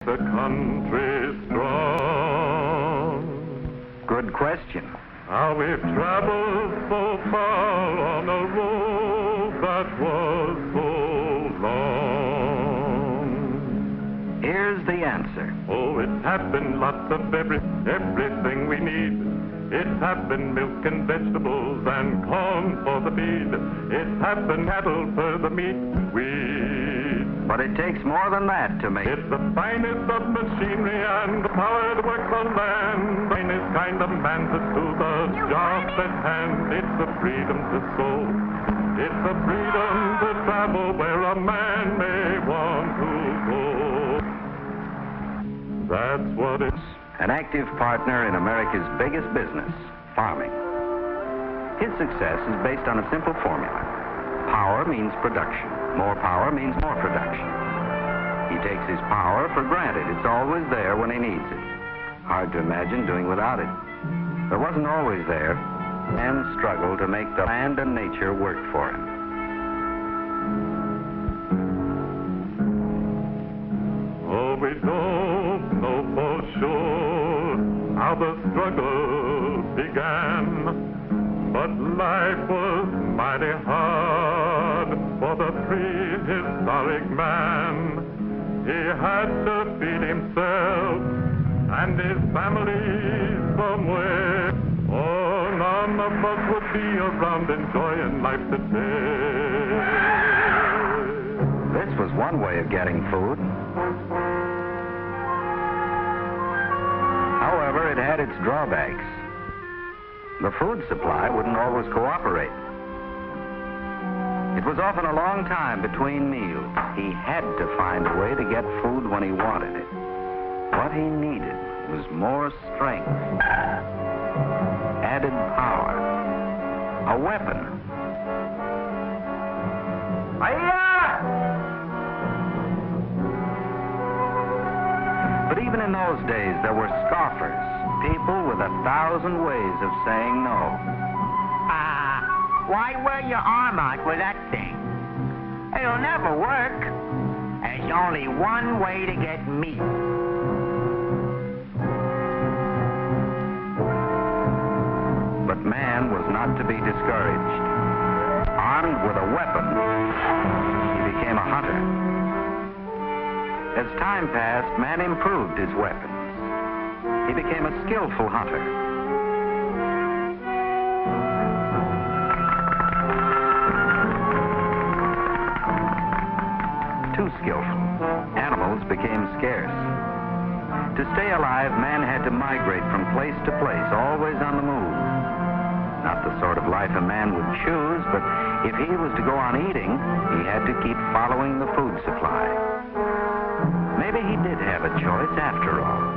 the country strong? Good question. How we've traveled so far on a road that was so long. Here's the answer. Oh, it happened lots of everything we need. It happened milk and vegetables and corn for the feed. It happened cattle for the meat we eat. But it takes more than that to make it. It's the finest of machinery and the power to work the land. The finest kind of man to do the job at hand. It's the freedom to sow. It's the freedom to travel where a man may want to go. That's what it's. An active partner in America's biggest business, farming. His success is based on a simple formula. Power means production. More power means more production. He takes his power for granted. It's always there when he needs it. Hard to imagine doing without it. But it wasn't always there, and struggled to make the land and nature work for him. Oh, we don't know for sure how the struggle began, but life was mighty hard for the prehistoric man. He had to feed himself and his family somewhere. Oh, none of us would be around enjoying life today. This was one way of getting food. However, it had its drawbacks. The food supply wouldn't always cooperate. It was often a long time between meals. He had to find a way to get food when he wanted it. What he needed was more strength, added power, a weapon. But even in those days, there were scoffers, people with 1,000 ways of saying no. Why wear your arm out with that thing? It'll never work. There's only one way to get meat. But man was not to be discouraged. Armed with a weapon, he became a hunter. As time passed, man improved his weapons. He became a skillful hunter. Too skillful. Animals became scarce. To stay alive, man had to migrate from place to place, always on the move. Not the sort of life a man would choose, but if he was to go on eating, he had to keep following the food supply. Maybe he did have a choice after all.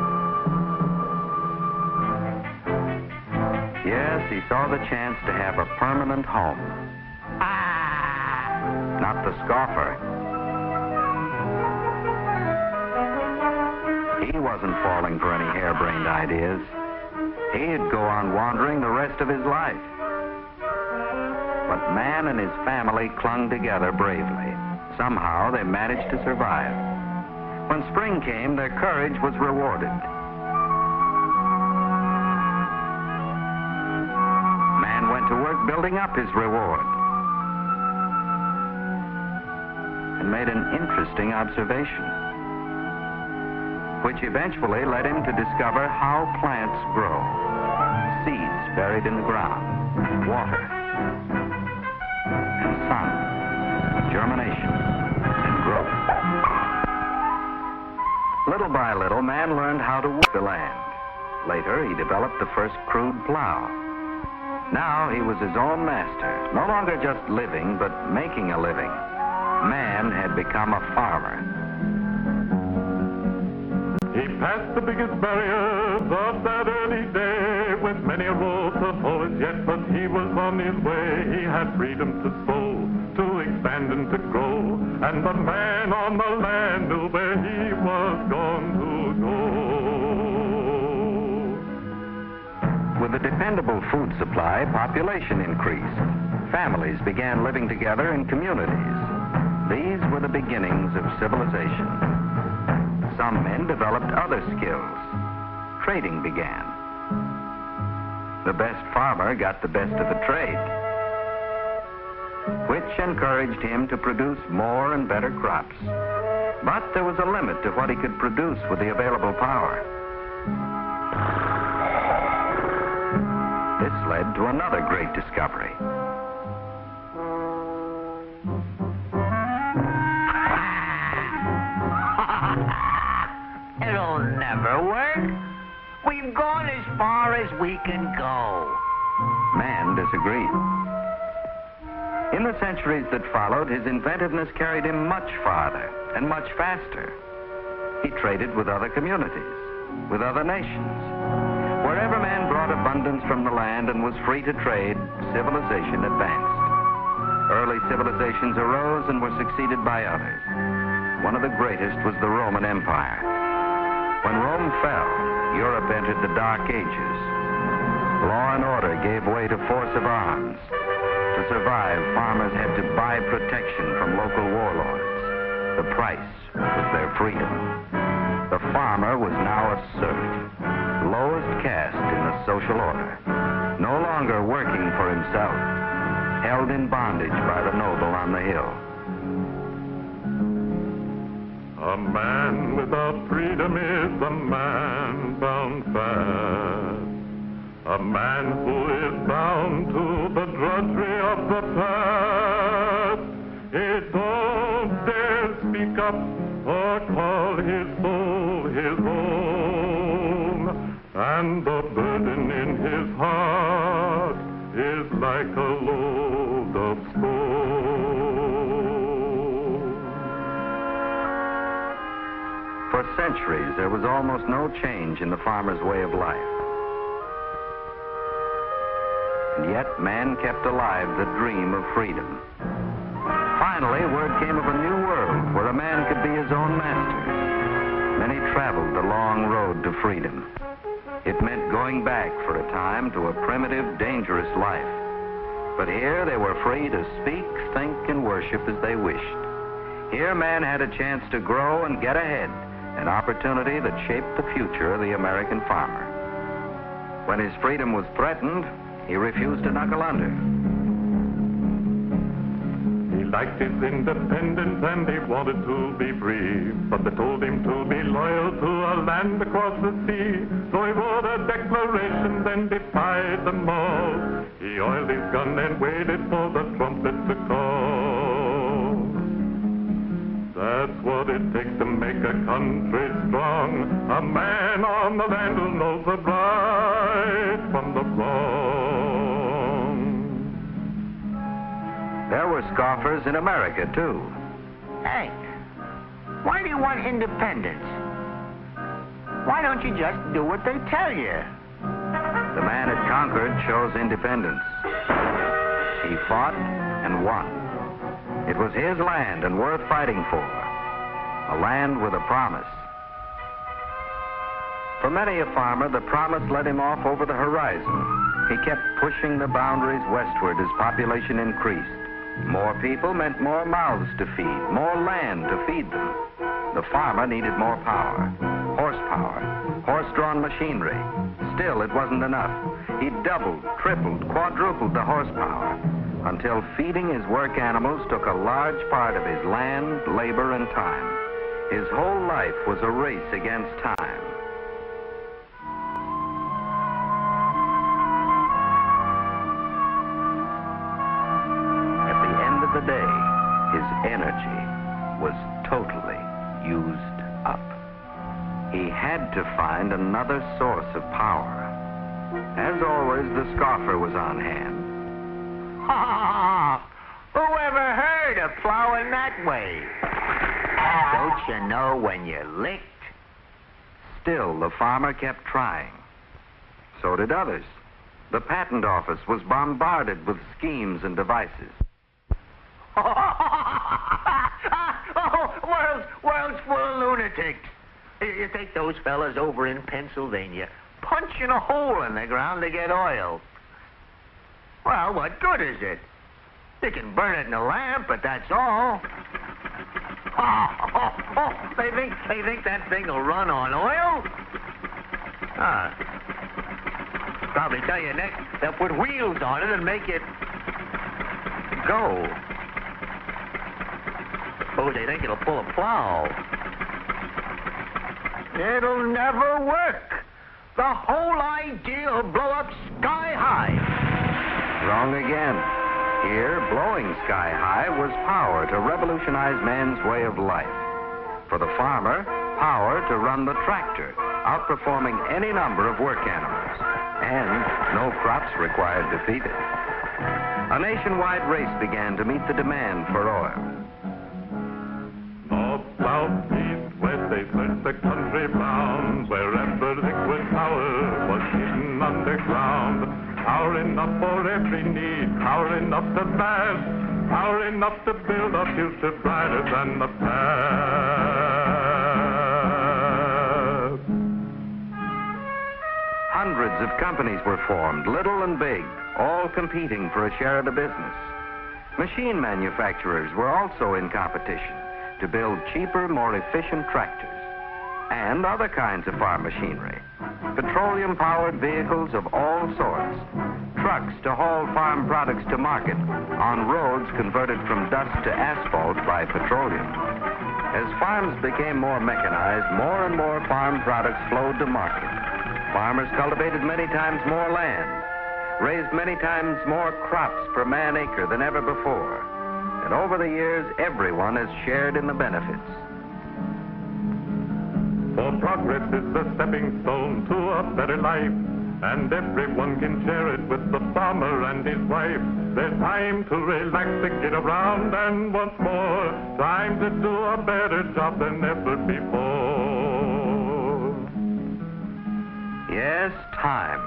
Yes, he saw the chance to have a permanent home. Not the scoffer. He wasn't falling for any harebrained ideas. He'd go on wandering the rest of his life. But man and his family clung together bravely. Somehow they managed to survive. When spring came, their courage was rewarded. Man went to work building up his reward and made an interesting observation, which eventually led him to discover how plants grow. Seeds buried in the ground, water, and sun, germination, and growth. Little by little, man learned how to work the land. Later, he developed the first crude plow. Now he was his own master, no longer just living, but making a living. Man had become a farmer. He passed the biggest barriers of that early day with many a road to hoe as yet, but he was on his way. He had freedom to sow, to expand and to grow, and the man on the land knew where he was going to go. With a dependable food supply, population increased. Families began living together in communities. These were the beginnings of civilization. some men developed other skills. Trading began. The best farmer got the best of the trade, which encouraged him to produce more and better crops. But there was a limit to what he could produce with the available power. This led to another great discovery. It'll never work. We've gone as far as we can go. Man disagreed. In the centuries that followed, his inventiveness carried him much farther and much faster. He traded with other communities, with other nations. Wherever man brought abundance from the land and was free to trade, civilization advanced. Early civilizations arose and were succeeded by others. One of the greatest was the Roman Empire. When Rome fell, Europe entered the Dark Ages. Law and order gave way to force of arms. To survive, farmers had to buy protection from local warlords. The price was their freedom. The farmer was now a serf, lowest caste in the social order, no longer working for himself, held in bondage by the noble on the hill. A man without freedom is a man bound fast. A man who is bound to the drudgery of the past. He don't dare speak up or call his soul his own. And the burden in his heart is like a load of stone. For centuries, there was almost no change in the farmer's way of life. And yet, man kept alive the dream of freedom. Finally, word came of a new world where a man could be his own master. Many traveled the long road to freedom. It meant going back for a time to a primitive, dangerous life. But here they were free to speak, think, and worship as they wished. Here man had a chance to grow and get ahead, an opportunity that shaped the future of the American farmer. When his freedom was threatened, he refused to knuckle under. He liked his independence and he wanted to be free, but they told him to be loyal to a land across the sea. So he wrote a declaration, then defied them all. He oiled his gun and waited for the trumpet to call. That's what it takes to make a country strong. A man on the land who knows the right from the wrong. There were scoffers in America, too. Hey, why do you want independence? Why don't you just do what they tell you? The man had conquered chose independence. He fought and won. It was his land and worth fighting for. A land with a promise. For many a farmer, the promise led him off over the horizon. He kept pushing the boundaries westward as population increased. More people meant more mouths to feed, more land to feed them. The farmer needed more power, horsepower, horse-drawn machinery. Still, it wasn't enough. He doubled, tripled, quadrupled the horsepower, until feeding his work animals took a large part of his land, labor, and time. His whole life was a race against time. At the end of the day, his energy was totally used up. He had to find another source of power. As always, the scoffer was on hand. Whoever heard of plowing that way? Don't you know when you're licked? Still, the farmer kept trying. So did others. The patent office was bombarded with schemes and devices. World's full of lunatics. You take those fellas over in Pennsylvania, punching a hole in the ground to get oil. Well, what good is it? You can burn it in a lamp, but that's all. They think that thing will run on oil? Probably tell you next they'll put wheels on it and make it go. Suppose they think it'll pull a plow. It'll never work. The whole idea will blow up sky high. Wrong again. Here, blowing sky high was power to revolutionize man's way of life. For the farmer, power to run the tractor, outperforming any number of work animals. And no crops required to feed it. A nationwide race began to meet the demand for oil. North, south, east, west, they searched the country round. Wherever liquid power was hidden underground. Power enough for every need, power enough to last, power enough to build a future brighter than the past. Hundreds of companies were formed, little and big, all competing for a share of the business. Machine manufacturers were also in competition to build cheaper, more efficient tractors and other kinds of farm machinery. Petroleum-powered vehicles of all sorts, trucks to haul farm products to market on roads converted from dust to asphalt by petroleum. As farms became more mechanized, more and more farm products flowed to market. Farmers cultivated many times more land, raised many times more crops per man acre than ever before. And over the years, everyone has shared in the benefits. For progress is the stepping stone to a better life, and everyone can share it with the farmer and his wife. There's time to relax, to get around, and once more, time to do a better job than ever before. Yes, time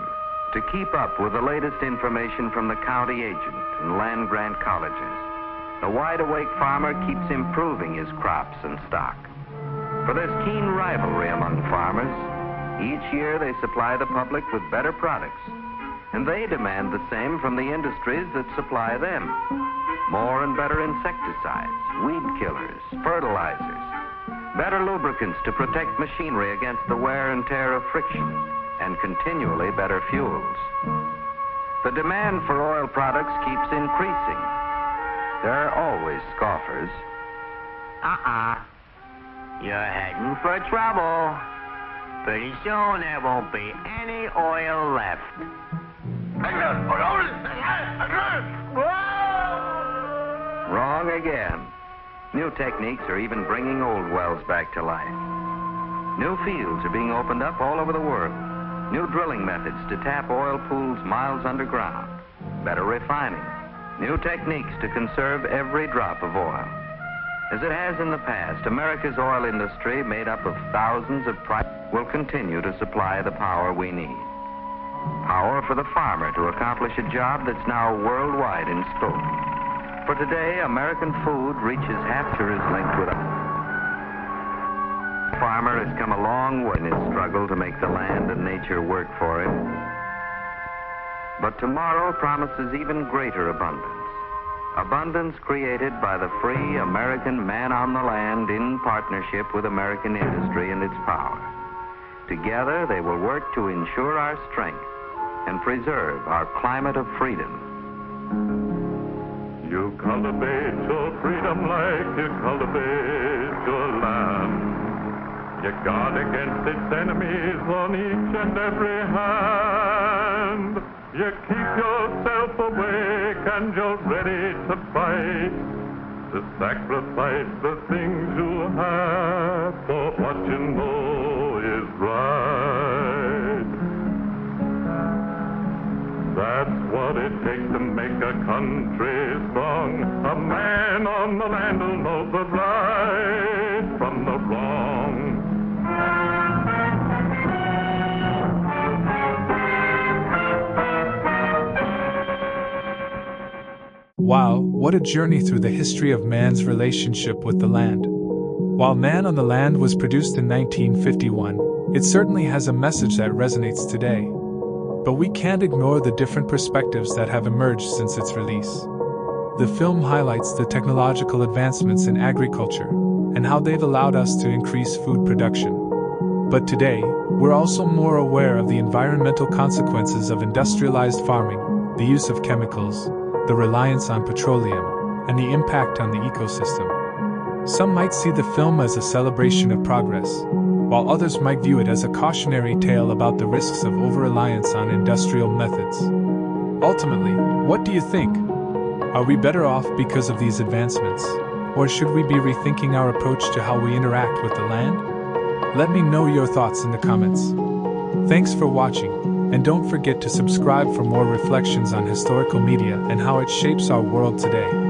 to keep up with the latest information from the county agent and land-grant colleges. The wide-awake farmer keeps improving his crops and stock. For there's keen rivalry among farmers. Each year they supply the public with better products, and they demand the same from the industries that supply them. More and better insecticides, weed killers, fertilizers, better lubricants to protect machinery against the wear and tear of friction, and continually better fuels. The demand for oil products keeps increasing. There are always scoffers. You're heading for trouble. Pretty soon there won't be any oil left. Wrong again. New techniques are even bringing old wells back to life. New fields are being opened up all over the world. New drilling methods to tap oil pools miles underground. Better refining. New techniques to conserve every drop of oil. As it has in the past, America's oil industry, made up of thousands of will continue to supply the power we need. Power for the farmer to accomplish a job that's now worldwide in scope. For today, American food reaches half Earth's length without. The farmer has come a long way in his struggle to make the land and nature work for him. But tomorrow promises even greater abundance. Abundance created by the free American man on the land in partnership with American industry and its power. Together, they will work to ensure our strength and preserve our climate of freedom. You cultivate your freedom like you cultivate your land. You guard against its enemies on each and every hand. You keep yourself awake and you're ready to fight, to sacrifice the things you have for what you know is right. That's what it takes to make a country strong. A man on the land who knows the right from the wrong. Wow, what a journey through the history of man's relationship with the land. While Man on the Land was produced in 1951, it certainly has a message that resonates today. But we can't ignore the different perspectives that have emerged since its release. The film highlights the technological advancements in agriculture and how they've allowed us to increase food production. But today, we're also more aware of the environmental consequences of industrialized farming, the use of chemicals, the reliance on petroleum, and the impact on the ecosystem. Some might see the film as a celebration of progress, while others might view it as a cautionary tale about the risks of over-reliance on industrial methods. Ultimately, what do you think? Are we better off because of these advancements, or should we be rethinking our approach to how we interact with the land? Let me know your thoughts in the comments. Thanks for watching, and don't forget to subscribe for more reflections on historical media and how it shapes our world today.